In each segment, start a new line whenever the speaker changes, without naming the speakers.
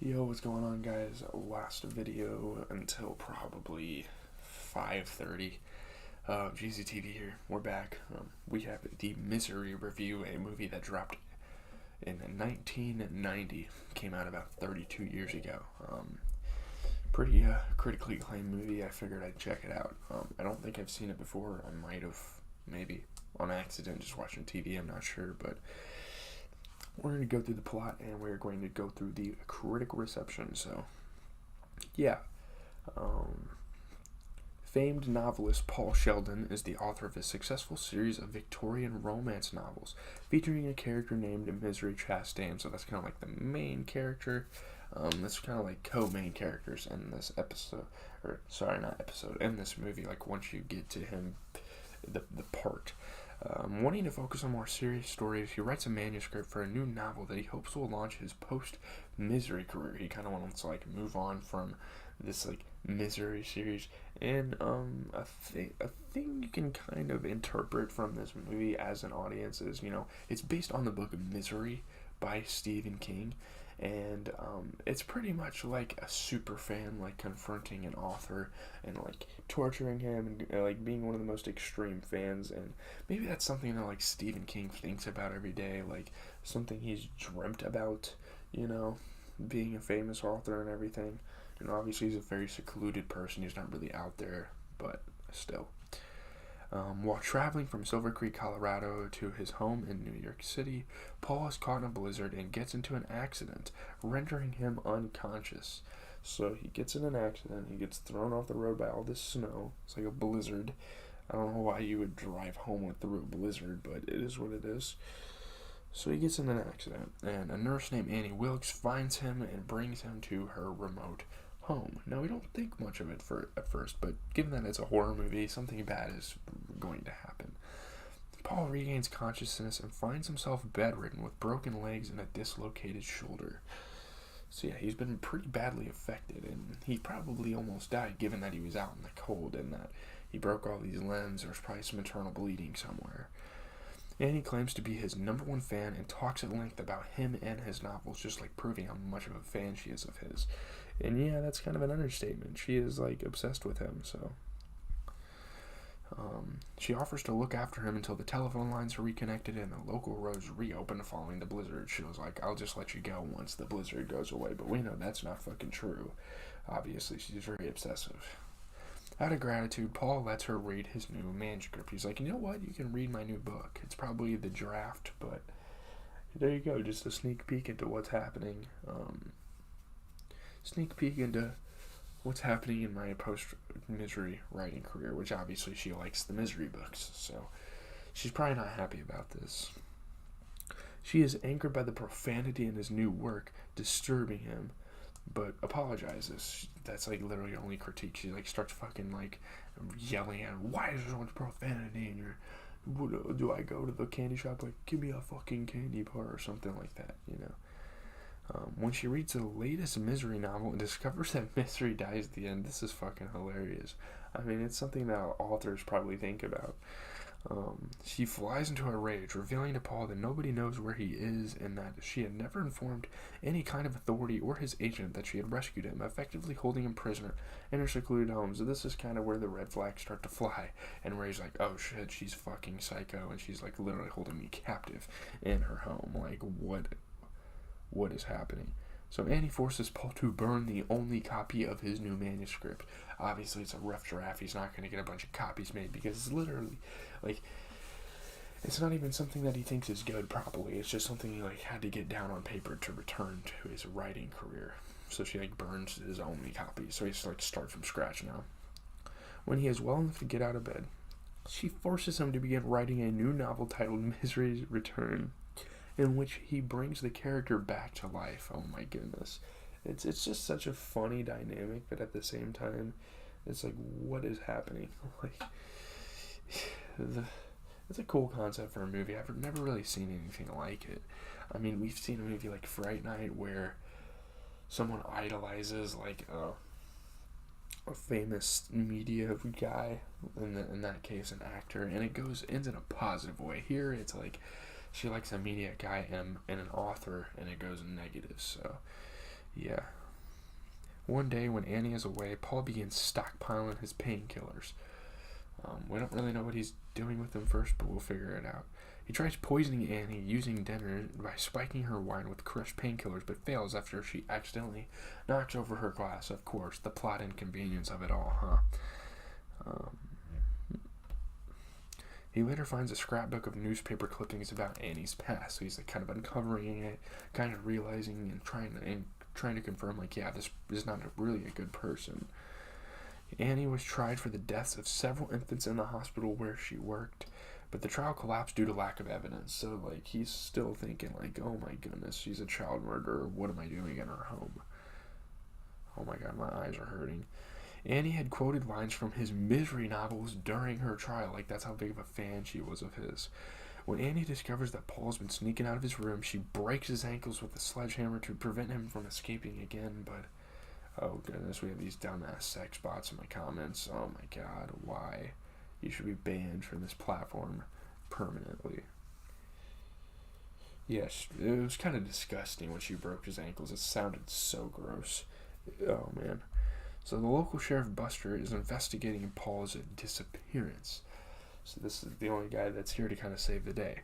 Yo, what's going on, guys? Last video until probably 5:30. GZTV here. We're back. We have the Misery review, a movie that dropped in 1990. Came out about 32 years ago. Pretty critically acclaimed movie. I figured I'd check it out. I don't think I've seen it before. I might have, maybe on accident, just watching TV. I'm not sure, but we're going to go through the plot and we're going to go through the critical reception. So, yeah. Famed novelist Paul Sheldon is the author of a successful series of Victorian romance novels featuring a character named Misery Chastain. So that's kind of like the main character. That's kind of like co-main characters in this episode, or sorry, not episode, in this movie. Like once you get to him, the part. Wanting to focus on more serious stories, he writes a manuscript for a new novel that he hopes will launch his post-Misery career. He kind of wants to like move on from this like Misery series, and a thing you can kind of interpret from this movie as an audience is, it's based on the book Misery by Stephen King. And it's pretty much like a super fan like confronting an author and like torturing him and like being one of the most extreme fans. And maybe that's something that like Stephen King thinks about every day, like something he's dreamt about, being a famous author and everything. Obviously he's a very secluded person, he's not really out there, but still. While traveling from Silver Creek, Colorado to his home in New York City, Paul is caught in a blizzard and gets into an accident, rendering him unconscious. So he gets in an accident, he gets thrown off the road by all this snow. It's like a blizzard. I don't know why you would drive home through a blizzard, but it is what it is. So he gets in an accident, and a nurse named Annie Wilkes finds him and brings him to her remote home. Now, we don't think much of it at first, but given that it's a horror movie, something bad is going to happen. Paul regains consciousness and finds himself bedridden with broken legs and a dislocated shoulder. So yeah, he's been pretty badly affected, and he probably almost died given that he was out in the cold and that he broke all these limbs. There's probably some internal bleeding somewhere. Annie claims to be his number one fan and talks at length about him and his novels, just like proving how much of a fan she is of his. And yeah, that's kind of an understatement. She is like obsessed with him, so. She offers to look after him until the telephone lines are reconnected and the local roads reopen following the blizzard. She was like, I'll just let you go once the blizzard goes away. But we know that's not fucking true. Obviously, she's very obsessive. Out of gratitude, Paul lets her read his new manuscript. He's like, you know what? You can read my new book. It's probably the draft, but there you go. Just a sneak peek into what's happening. Sneak peek into what's happening in my post-Misery writing career, which obviously she likes the Misery books, so she's probably not happy about this. She is angered by the profanity in his new work, disturbing him, but apologizes. That's like literally her only critique. She like starts fucking like yelling at him, why is there so much profanity in your, do I go to the candy shop, like give me a fucking candy bar or something like that, when she reads the latest Misery novel and discovers that Misery dies at the end, this is fucking hilarious. I mean, it's something that authors probably think about. She flies into a rage, revealing to Paul that nobody knows where he is and that she had never informed any kind of authority or his agent that she had rescued him, effectively holding him prisoner in her secluded home. So this is kind of where the red flags start to fly, and where he's like, oh shit, she's fucking psycho, and she's like literally holding me captive in her home. Like, what is happening? So Annie forces Paul to burn the only copy of his new manuscript. Obviously, it's a rough draft. He's not going to get a bunch of copies made because it's literally, like, it's not even something that he thinks is good properly. It's just something he, like, had to get down on paper to return to his writing career. So she, like, burns his only copy. So he has to, like, start from scratch now. When he is well enough to get out of bed, she forces him to begin writing a new novel titled Misery's Return, in which he brings the character back to life. Oh my goodness. It's just such a funny dynamic, but at the same time, it's like, what is happening? Like, it's a cool concept for a movie. I've never really seen anything like it. I mean, we've seen a movie like Fright Night where someone idolizes like a famous media guy, in that case an actor, and it ends in a positive way. Here it's like she likes a media guy and an author, and it goes in negative. So Yeah. One day when Annie is away, Paul begins stockpiling his painkillers. We don't really know what he's doing with them first, but we'll figure it out. He tries poisoning Annie using dinner by spiking her wine with crushed painkillers, but fails after she accidentally knocks over her glass. Of course, the plot inconvenience of it all, huh? He later finds a scrapbook of newspaper clippings about Annie's past, so he's like kind of uncovering it, kind of realizing and trying to confirm, like, yeah, this is not really a good person. Annie was tried for the deaths of several infants in the hospital where she worked, but the trial collapsed due to lack of evidence. So, like, he's still thinking, like, oh my goodness, she's a child murderer. What am I doing in her home? Oh my god, my eyes are hurting. Annie had quoted lines from his Misery novels during her trial. Like, that's how big of a fan she was of his. When Annie discovers that Paul's been sneaking out of his room, she breaks his ankles with a sledgehammer to prevent him from escaping again, but oh goodness, we have these dumbass sex bots in my comments. Oh my god, why? You should be banned from this platform permanently. Yes, it was kind of disgusting when she broke his ankles. It sounded so gross. Oh man. So the local sheriff Buster is investigating Paul's disappearance. So this is the only guy that's here to kind of save the day.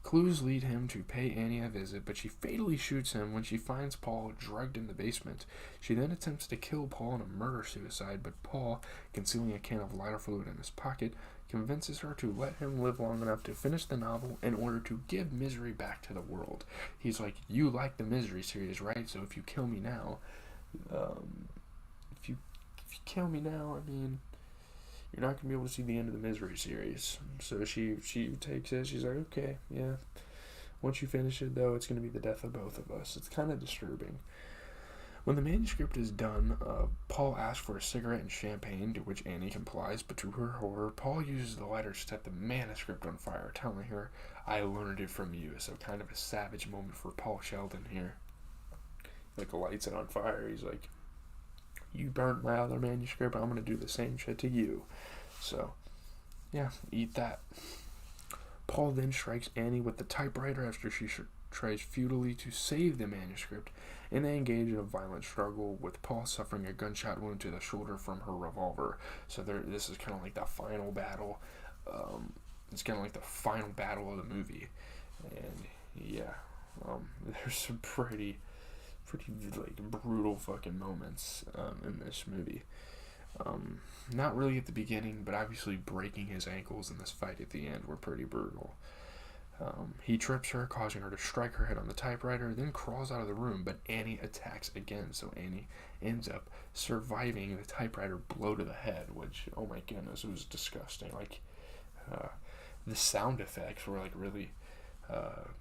Clues lead him to pay Annie a visit, but she fatally shoots him when she finds Paul drugged in the basement. She then attempts to kill Paul in a murder-suicide, but Paul, concealing a can of lighter fluid in his pocket, convinces her to let him live long enough to finish the novel in order to give Misery back to the world. He's like, you like the Misery series, right? So if you kill me now, if you kill me now, I mean, you're not going to be able to see the end of the Misery series. So she takes it. She's like, okay, yeah. Once you finish it, though, it's going to be the death of both of us. It's kind of disturbing. When the manuscript is done, Paul asks for a cigarette and champagne, to which Annie complies, but to her horror, Paul uses the lighter to set the manuscript on fire, telling her, I learned it from you. So kind of a savage moment for Paul Sheldon here. Like, lights it on fire. He's like, you burnt my other manuscript, I'm going to do the same shit to you. So, yeah, eat that. Paul then strikes Annie with the typewriter after she tries futilely to save the manuscript, and they engage in a violent struggle, with Paul suffering a gunshot wound to the shoulder from her revolver. So this is kind of like the final battle. It's kind of like the final battle of the movie. And, yeah, there's some pretty like brutal fucking moments in this movie. Not really at the beginning, but obviously breaking his ankles in this fight at the end were pretty brutal. He trips her, causing her to strike her head on the typewriter, then crawls out of the room, but Annie attacks again, so Annie ends up surviving the typewriter blow to the head, which, oh my goodness, it was disgusting. Like, the sound effects were like really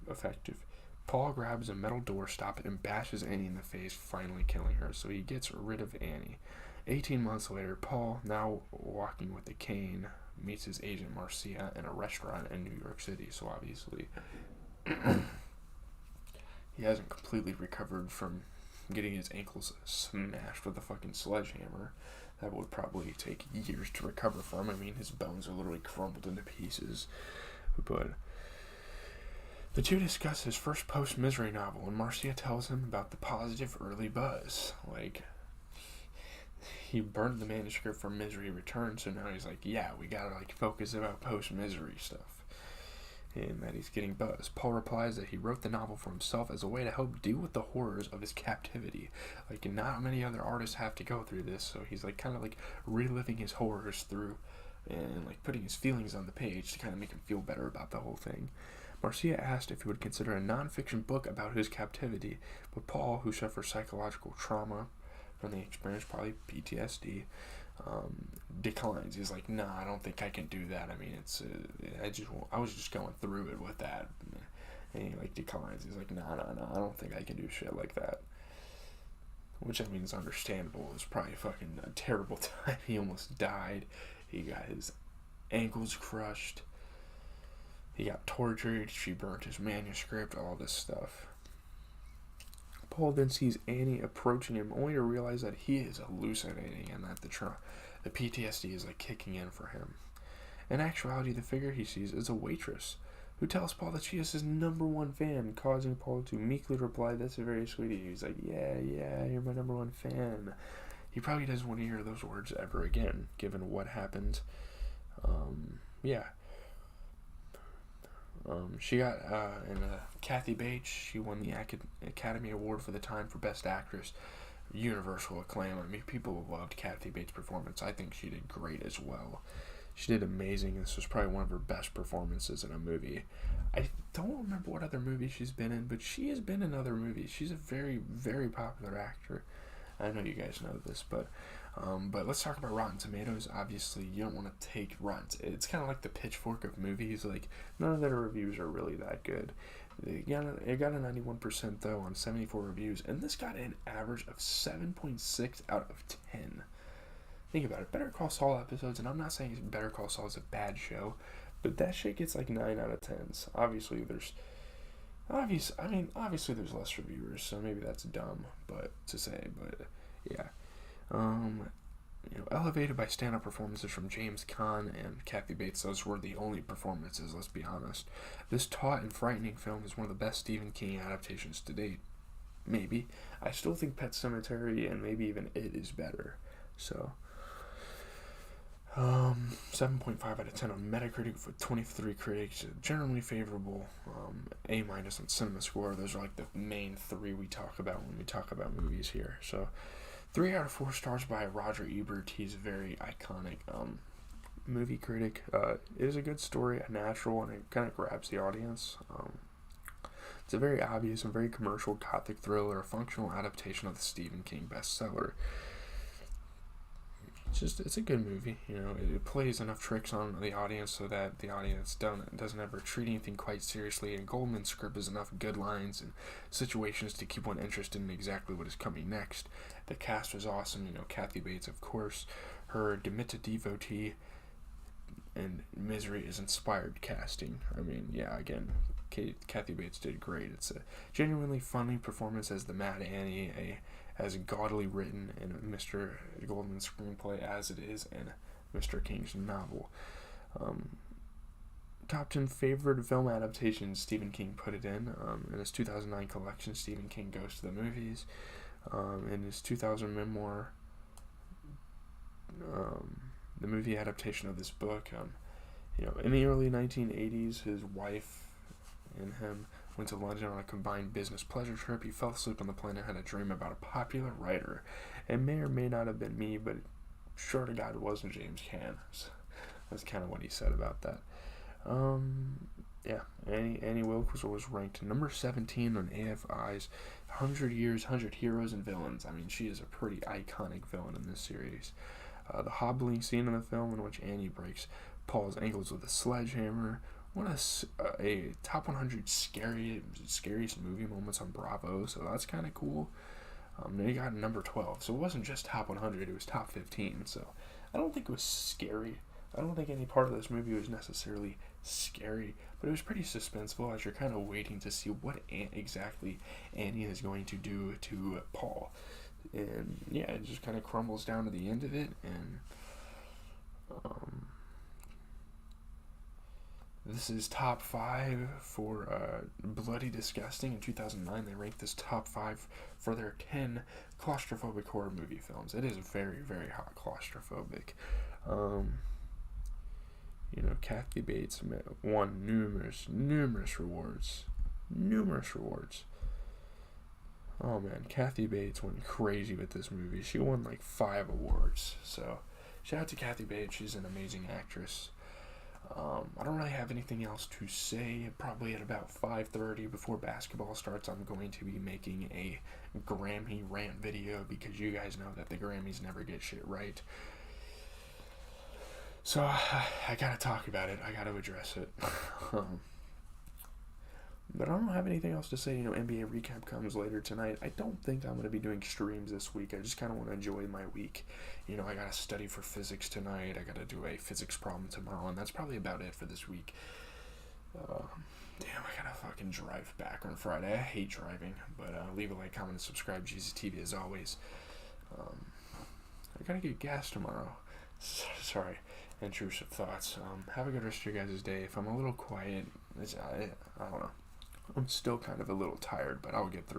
effective. Paul grabs a metal doorstop and bashes Annie in the face, finally killing her, so he gets rid of Annie. 18 months later, Paul, now walking with a cane, meets his agent Marcia in a restaurant in New York City, so obviously he hasn't completely recovered from getting his ankles smashed with a fucking sledgehammer. That would probably take years to recover from. I mean, his bones are literally crumbled into pieces. But the two discuss his first post-Misery novel, and Marcia tells him about the positive early buzz. Like, he burned the manuscript for Misery Returns, so now he's like, yeah, we gotta, like, focus about post-Misery stuff. And that he's getting buzz. Paul replies that he wrote the novel for himself as a way to help deal with the horrors of his captivity. Like, not many other artists have to go through this, so he's, like, kind of, like, reliving his horrors through and, like, putting his feelings on the page to kind of make him feel better about the whole thing. Marcia asked if he would consider a non-fiction book about his captivity, but Paul, who suffers psychological trauma from the experience, probably PTSD, declines. He's like, nah, I don't think I can do that. I mean, I was just going through it with that. And he, like, declines. He's like, nah, I don't think I can do shit like that. Which, I mean, is understandable. It was probably fucking a terrible time. He almost died. He got his ankles crushed. He got tortured. She burnt his manuscript. All this stuff. Paul then sees Annie approaching him, only to realize that he is hallucinating and that the PTSD is, like, kicking in for him. In actuality, the figure he sees is a waitress who tells Paul that she is his number one fan, causing Paul to meekly reply, "That's very sweet of you." He's like, "Yeah, you're my number one fan." He probably doesn't want to hear those words ever again, given what happened. Yeah. She got, Kathy Bates, she won the Academy Award for the time for Best Actress. Universal acclaim. I mean, people loved Kathy Bates' performance. I think she did great as well. She did amazing. This was probably one of her best performances in a movie. I don't remember what other movie she's been in, but she has been in other movies. She's a very, very popular actor. I know you guys know this, but let's talk about Rotten Tomatoes. Obviously, you don't want to take It's kind of like the pitchfork of movies. Like, none of their reviews are really that good. It got a 91% though on 74 reviews, and this got an average of 7.6 out of 10. Think about it. Better Call Saul episodes, and I'm not saying Better Call Saul is a bad show, but that shit gets like 9 out of 10s. Obviously there's less reviewers, so maybe that's dumb, but yeah. Elevated by stand-up performances from James Caan and Kathy Bates. Those were the only performances, let's be honest. This taut and frightening film is one of the best Stephen King adaptations to date. Maybe. I still think Pet Sematary and maybe even It is better. So, 7.5 out of 10 on Metacritic for 23 critics. Generally favorable. A- on Cinema Score. Those are like the main 3 we talk about when we talk about movies here. So, 3 out of 4 stars by Roger Ebert. He's a very iconic movie critic. It is a good story, a natural, and it kind of grabs the audience. It's a very obvious and very commercial gothic thriller, a functional adaptation of the Stephen King bestseller. It's a good movie. It plays enough tricks on the audience so that the audience doesn't ever treat anything quite seriously, and Goldman's script has enough good lines and situations to keep one interested in exactly what is coming next. The cast was awesome. Kathy Bates, of course, her Demita devotee, and Misery is inspired casting. I mean, yeah, again, Kathy Bates did great. It's a genuinely funny performance as the Mad Annie, as gaudily written in Mr. Goldman's screenplay as it is in Mr. King's novel. Top 10 favorite film adaptations Stephen King put it in his 2009 collection, Stephen King Goes to the Movies. In his 2000 memoir, the movie adaptation of this book. In the early 1980s, his wife and him went to London on a combined business pleasure trip. He fell asleep on the plane and had a dream about a popular writer. It may or may not have been me, but sure to God it wasn't James Caan. So that's kind of what he said about that. Annie Wilkes was ranked number 17 on AFI's 100 Years, 100 Heroes and Villains. I mean, she is a pretty iconic villain in this series. The hobbling scene in the film in which Annie breaks Paul's ankles with a sledgehammer. One of a top 100 scariest movie moments on Bravo, so that's kind of cool. Then he got number 12, so it wasn't just top 100, it was top 15, so I don't think it was scary. I don't think any part of this movie was necessarily scary, but it was pretty suspenseful as you're kind of waiting to see what exactly Annie is going to do to Paul. And yeah, it just kind of crumbles down to the end of it, and this is top 5 for Bloody Disgusting. In 2009, they ranked this top 5 for their 10 claustrophobic horror movie films. It is very, very hot claustrophobic. Kathy Bates won numerous rewards. Oh man, Kathy Bates went crazy with this movie. She won like 5 awards. So, shout out to Kathy Bates. She's an amazing actress. I don't really have anything else to say. Probably at about 5:30 before basketball starts, I'm going to be making a Grammy rant video because you guys know that the Grammys never get shit right. So I gotta talk about it. I gotta address it. But I don't have anything else to say. NBA recap comes later tonight. I don't think I'm going to be doing streams this week. I just kind of want to enjoy my week. I got to study for physics tonight. I got to do a physics problem tomorrow, and that's probably about it for this week. Damn, I got to fucking drive back on Friday. I hate driving, but leave a like, comment, and subscribe. Jesus TV as always. I got to get gas tomorrow. Sorry, intrusive thoughts. Have a good rest of your guys' day. If I'm a little quiet, I don't know. I'm still kind of a little tired, but I'll get through it.